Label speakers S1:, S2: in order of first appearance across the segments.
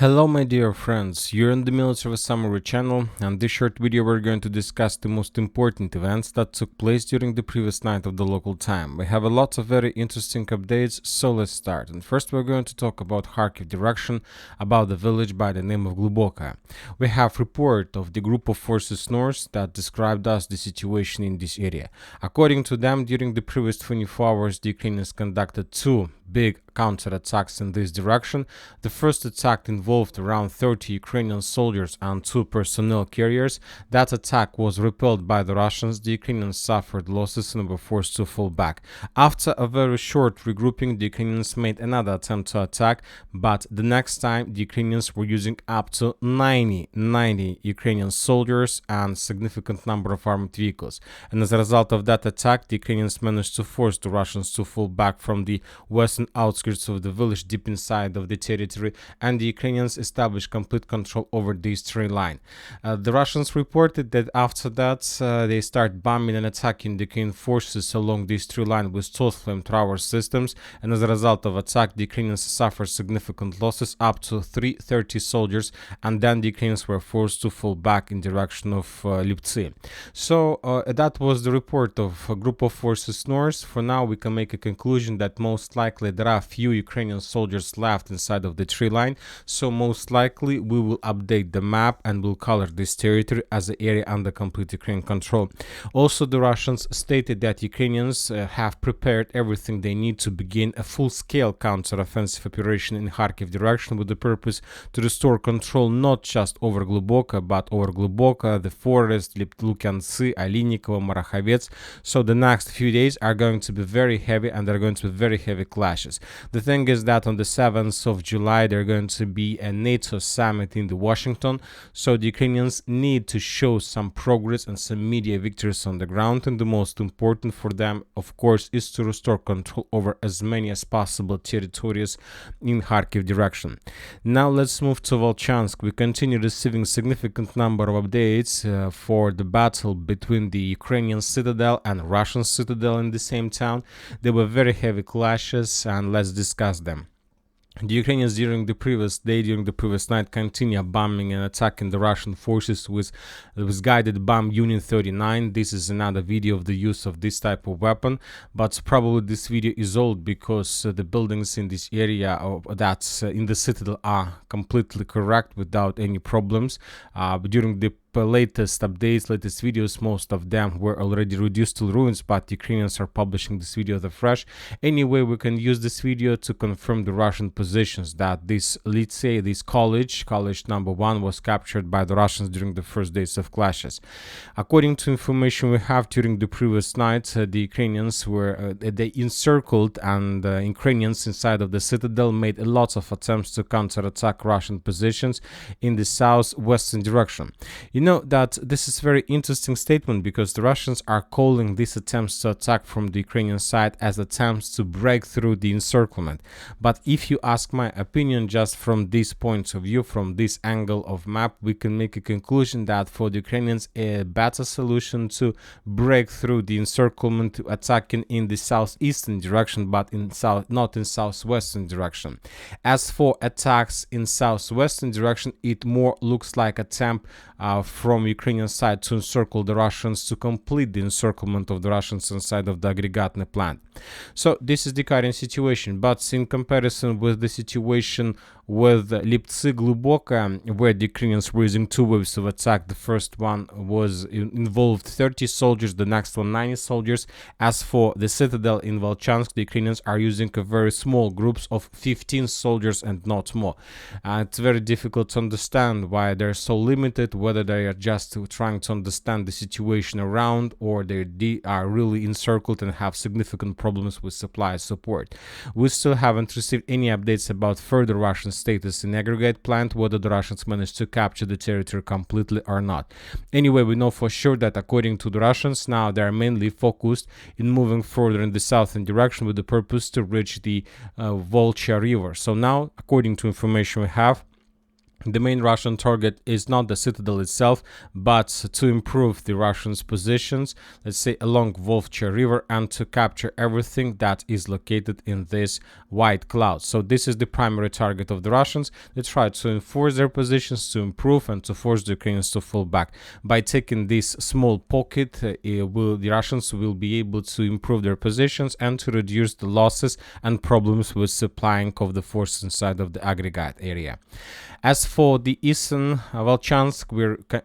S1: Hello my dear friends, you're in the Military Summary channel, and this short video we're going to discuss the most important events that took place during the previous night of the local time. We have a lot of very interesting updates, so let's start. And first we're going to talk about Kharkiv direction, about the village by the name of Gluboka. We have report of the group of forces north that described us the situation in this area. According to them, during the previous 24 hours the Ukrainians conducted two big counterattacks in this direction. The first attack involved around 30 Ukrainian soldiers and 2 personnel carriers. That attack was repelled by the Russians. The Ukrainians suffered losses and were forced to fall back. After a very short regrouping, the Ukrainians made another attempt to attack, but the next time the Ukrainians were using up to 90 Ukrainian soldiers and significant number of armored vehicles. And as a result of that attack, the Ukrainians managed to force the Russians to fall back from the western outskirts of the village deep inside of the territory, and the Ukrainians established complete control over this tree line. The Russians reported that after that they start bombing and attacking the Ukrainian forces along this tree line with total flamethrower systems, and as a result of attack the Ukrainians suffered significant losses, up to 330 soldiers, and then the Ukrainians were forced to fall back in direction of Liptsi. So that was the report of a group of forces north. For now we can make a conclusion that most likely there are few Ukrainian soldiers left inside of the tree line, so most likely we will update the map and will color this territory as an area under complete Ukrainian control. Also, the Russians stated that Ukrainians have prepared everything they need to begin a full-scale counter-offensive operation in Kharkiv direction with the purpose to restore control not just over Gluboka but over Gluboka, the forest, Lukyantsy, Alinikovo, Marachovets. So the next few days are going to be very heavy, and they're going to be very heavy clashes. The thing is that on the 7th of July there are going to be a NATO summit in Washington, so the Ukrainians need to show some progress and some media victories on the ground, and the most important for them of course is to restore control over as many as possible territories in Kharkiv direction. Now let's move to Vovchansk. We continue receiving significant number of updates for the battle between the Ukrainian citadel and Russian citadel in the same town. There were very heavy clashes, and let's discuss them. The Ukrainians during the previous night, continue bombing and attacking the Russian forces with guided bomb Unit 39. This is another video of the use of this type of weapon, but probably this video is old because the buildings in this area that's in the citadel are completely correct without any problems. During the latest updates, latest videos, most of them were already reduced to ruins, but Ukrainians are publishing this video afresh. Anyway, we can use this video to confirm the Russian positions that this, let's say, this college number 1 was captured by the Russians during the first days of clashes. According to information we have, during the previous night the Ukrainians were they encircled, and Ukrainians inside of the citadel made a lot of attempts to counterattack Russian positions in the southwestern direction. You know that this is very interesting statement because the Russians are calling these attempts to attack from the Ukrainian side as attempts to break through the encirclement. But if you ask my opinion, just from this point of view, from this angle of map, we can make a conclusion that for the Ukrainians a better solution to break through the encirclement to attacking in the southeastern direction, but not in southwestern direction. As for attacks in southwestern direction, it more looks like attempt from Ukrainian side to encircle the Russians, to complete the encirclement of the Russians inside of the aggregatne plant. So this is the current situation, but in comparison with the situation with Liptsi, Gluboka, where the Ukrainians were using 2 waves of attack. The first one was involved 30 soldiers, the next one 90 soldiers. As for the citadel in Vovchansk, the Ukrainians are using a very small groups of 15 soldiers and not more. It's very difficult to understand why they're so limited, whether they are just trying to understand the situation around, or they are really encircled and have significant problems with supply support. We still haven't received any updates about further Russian status in aggregate plant, whether the Russians managed to capture the territory completely or not. Anyway, we know for sure that according to the Russians, now they are mainly focused in moving further in the southern direction with the purpose to reach the Volcha river. So now, according to information we have, The main Russian target is not the citadel itself, but to improve the Russians' positions, let's say along Vovchansk river, and to capture everything that is located in this white cloud. So this is the primary target of the Russians. They try to enforce their positions, to improve, and to force the Ukrainians to fall back. By taking this small pocket, the Russians will be able to improve their positions and to reduce the losses and problems with supplying of the force inside of the aggregate area. As for the eastern Vovchansk,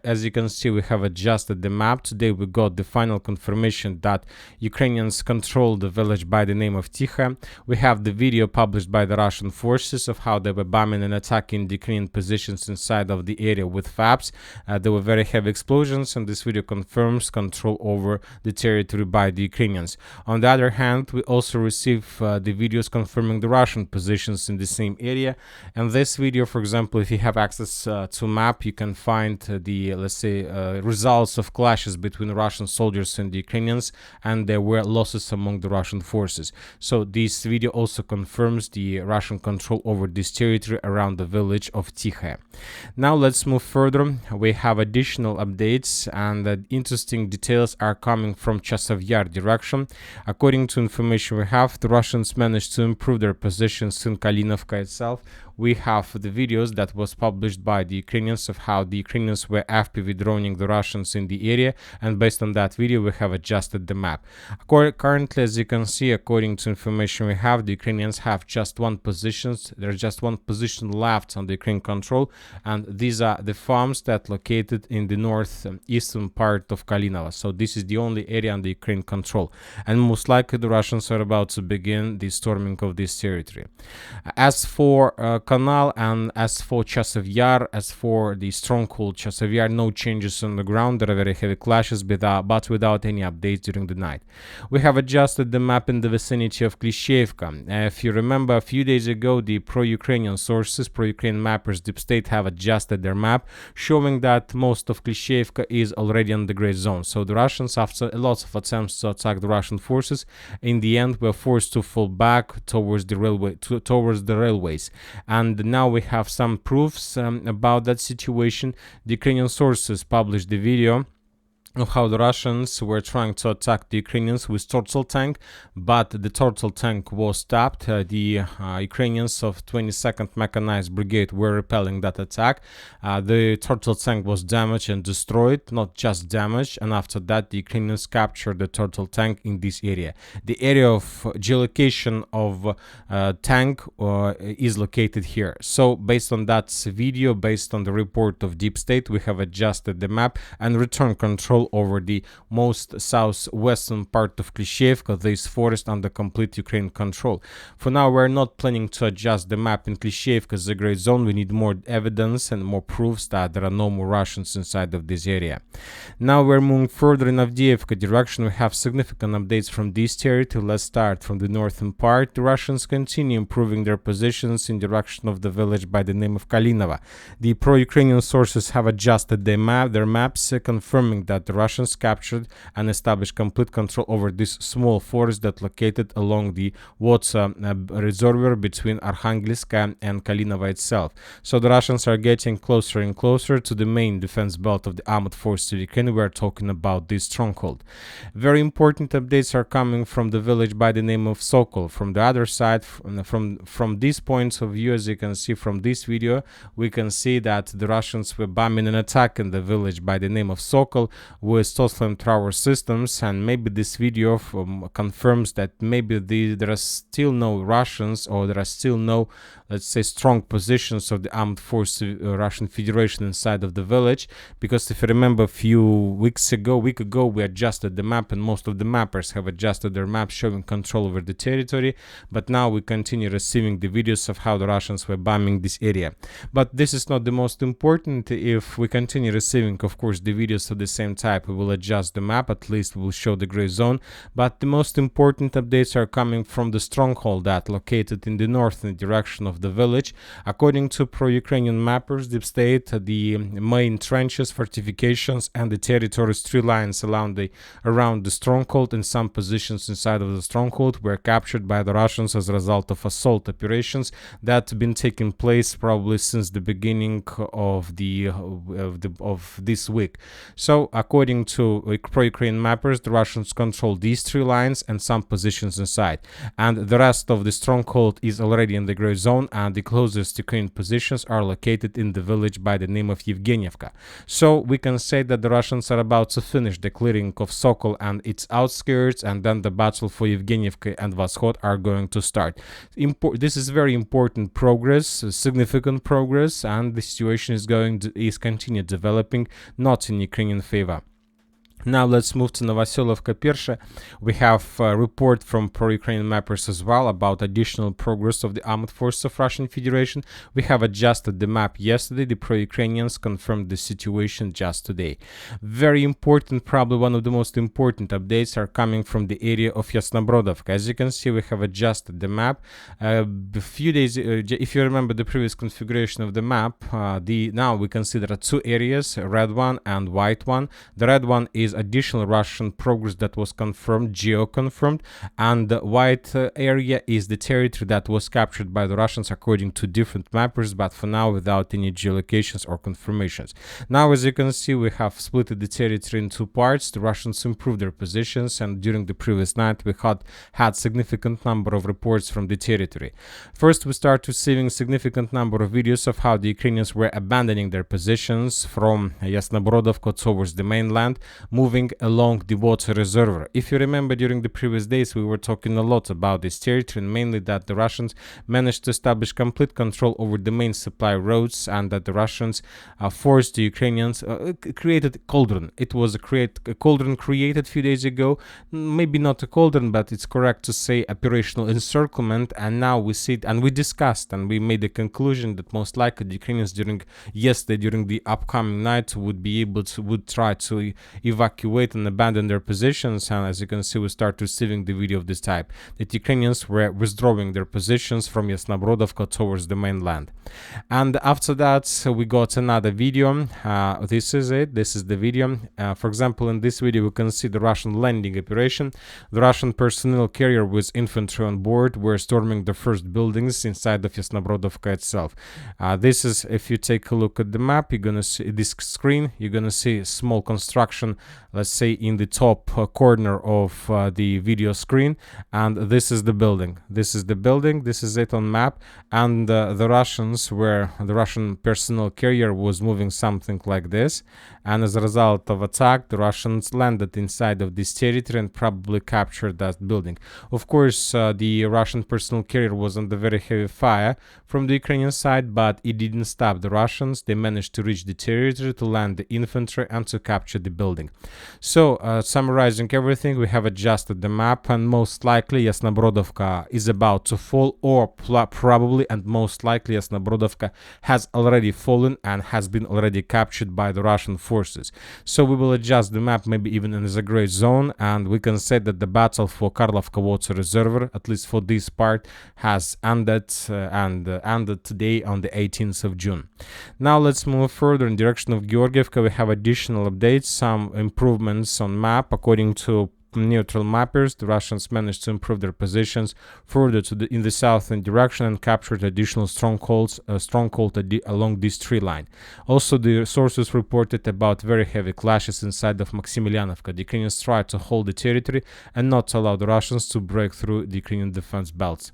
S1: as you can see, we have adjusted the map. Today we got the final confirmation that Ukrainians control the village by the name of Tikha. We have the video published by the Russian forces of how they were bombing and attacking the Ukrainian positions inside of the area with FABs. There were very heavy explosions, and this video confirms control over the territory by the Ukrainians. On the other hand, we also receive the videos confirming the Russian positions in the same area. And this video, for example, if you have access to map, you can find the, let's say, results of clashes between Russian soldiers and the Ukrainians, and there were losses among the Russian forces. So this video also confirms the Russian control over this territory around the village of Tikha. Now let's move further. We have additional updates, and interesting details are coming from Chasiv Yar direction. According to information we have, the Russians managed to improve their positions in Kalinovka itself. We have the videos that was published by the Ukrainians of how the Ukrainians were FPV droning the Russians in the area, and based on that video we have adjusted the map. Currently, as you can see, according to information we have, the Ukrainians have just one position. There's just one position left on the Ukrainian control, and these are the farms that located in the northeastern part of Kalinova. So this is the only area under Ukrainian control, and most likely the Russians are about to begin the storming of this territory. As for Canal and as for Chasiv Yar, as for the stronghold Chasiv Yar, no changes on the ground. There are very heavy clashes, but without any updates during the night. We have adjusted the map in the vicinity of Klishchiivka. If you remember, a few days ago, the pro-Ukrainian sources, pro-Ukrainian mappers, Deep State, have adjusted their map, showing that most of Klishchiivka is already on the gray zone. So the Russians, after lots of attempts to attack the Russian forces, in the end were forced to fall back towards the railways. And now we have some proofs about that situation. The Ukrainian sources published the video of how the Russians were trying to attack the Ukrainians with Turtle tank, but the Turtle tank was stopped. The Ukrainians of 22nd Mechanized Brigade were repelling that attack. The Turtle tank was damaged and destroyed, not just damaged, and after that the Ukrainians captured the Turtle tank in this area. The area of geolocation of tank is located here. So based on that video, based on the report of Deep State, we have adjusted the map and returned control over the most southwestern part of Klishchiivka, this forest under complete Ukrainian control. For now, we're not planning to adjust the map in Klishchiivka as a gray zone. We need more evidence and more proofs that there are no more Russians inside of this area. Now we're moving further in Avdiivka direction. We have significant updates from this territory. Let's start from the northern part. The Russians continue improving their positions in direction of the village by the name of Kalinova. The pro-Ukrainian sources have adjusted their maps, confirming that the Russians captured and established complete control over this small forest that located along the water reservoir between Arkhangelsk and Kalinova itself. So the Russians are getting closer and closer to the main defense belt of the armed forces of Ukraine. We are talking about this stronghold. Very important updates are coming from the village by the name of Sokol. From the other side, from these points of view, as you can see from this video, we can see that the Russians were bombing and attacking the village by the name of Sokol with Toslam tower systems, and maybe this video confirms that maybe there are still no Russians, or there are still no, let's say, strong positions of the armed force Russian Federation inside of the village, because if you remember a few week ago we adjusted the map, and most of the mappers have adjusted their maps showing control over the territory, but now we continue receiving the videos of how the Russians were bombing this area. But this is not the most important. If we continue receiving, of course, the videos at the same time, type, we will adjust the map. At least we will show the gray zone. But the most important updates are coming from the stronghold that located in the northern direction of the village. According to pro-Ukrainian mappers, Deep State, the main trenches, fortifications, and the territory's tree lines around the stronghold and some positions inside of the stronghold were captured by the Russians as a result of assault operations that have been taking place probably since the beginning of this week. So, according to pro-Ukrainian mappers, the Russians control these three lines and some positions inside, and the rest of the stronghold is already in the gray zone, and the closest Ukrainian positions are located in the village by the name of Avdiivka. So we can say that the Russians are about to finish the clearing of Sokol and its outskirts, and then the battle for Avdiivka and Voshchod are going to start. This is very important progress, significant progress, and the situation is continue developing, not in Ukrainian favor. Now let's move to Novoselovka Pirshe. We have a report from pro-Ukrainian mappers as well about additional progress of the armed forces of Russian Federation. We have adjusted the map yesterday. The pro-Ukrainians confirmed the situation just today. Very important, probably one of the most important updates are coming from the area of Yasnobrodivka. As you can see, we have adjusted the map. A few days, if you remember the previous configuration of the map, now we can see there are two areas, a red one and white one. The red one is additional Russian progress that was confirmed, geo-confirmed, and the white area is the territory that was captured by the Russians according to different mappers, but for now without any geolocations or confirmations. Now, as you can see, we have split the territory in two parts. The Russians improved their positions, and during the previous night we had significant number of reports from the territory. First, we start receiving significant number of videos of how the Ukrainians were abandoning their positions from Yasnobrodivka towards the mainland, moving along the water reservoir. If you remember, during the previous days we were talking a lot about this territory, and mainly that the Russians managed to establish complete control over the main supply roads, and that the Russians forced the Ukrainians, created a cauldron. It was a cauldron created a few days ago, maybe not a cauldron, but it's correct to say operational encirclement, and now we see it, and we discussed and we made the conclusion that most likely the Ukrainians during the upcoming night would try to evacuate and abandon their positions. And as you can see, we start receiving the video of this type, that Ukrainians were withdrawing their positions from Yasnobrodivka towards the mainland. And after that we got another video. This is the video. For example, in this video we can see the Russian landing operation. The Russian personnel carrier with infantry on board were storming the first buildings inside of Yasnobrodivka itself. This is, if you take a look at the map, you're gonna see this screen, you're gonna see small construction, let's say in the top corner of the video screen, and this is the building. This is it on map, and the Russian personnel carrier was moving something like this, and as a result of attack, the Russians landed inside of this territory and probably captured that building. Of course, the Russian personnel carrier was under very heavy fire from the Ukrainian side, but it didn't stop the Russians. They managed to reach the territory, to land the infantry, and to capture the building. So, summarizing everything, we have adjusted the map, and most likely Yasnobrodivka is about to fall, or probably and most likely Yasnobrodivka has already fallen and has been already captured by the Russian forces. So we will adjust the map, maybe even in the gray zone, and we can say that the battle for Karlovka water reservoir, at least for this part, has ended ended today on the 18th of June. Now let's move further in direction of Georgievka. We have additional updates, some improvements on map. According to neutral mappers, the Russians managed to improve their positions further in the southern direction and captured additional stronghold along this tree line. Also, the sources reported about very heavy clashes inside of Maximilianovka. The Ukrainians tried to hold the territory and not allow the Russians to break through the Ukrainian defense belts.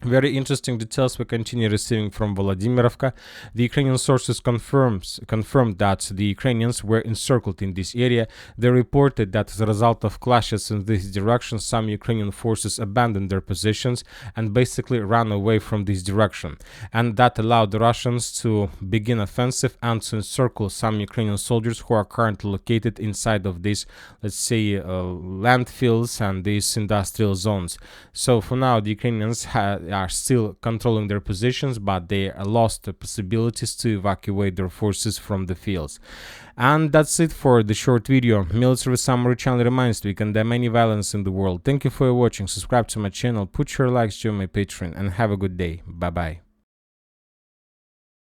S1: Very interesting details we continue receiving from Volodymyrovka. The Ukrainian sources confirmed that the Ukrainians were encircled in this area. They reported that as a result of clashes in this direction, some Ukrainian forces abandoned their positions and basically ran away from this direction. And that allowed the Russians to begin offensive and to encircle some Ukrainian soldiers who are currently located inside of these, let's say, landfills and these industrial zones. So for now, the Ukrainians are still controlling their positions, but they lost the possibilities to evacuate their forces from the fields. And that's it for the short video. Military Summary channel reminds we condemn any violence in the world. Thank you for watching. Subscribe to my channel, put your likes, join my Patreon, and have a good day. Bye bye.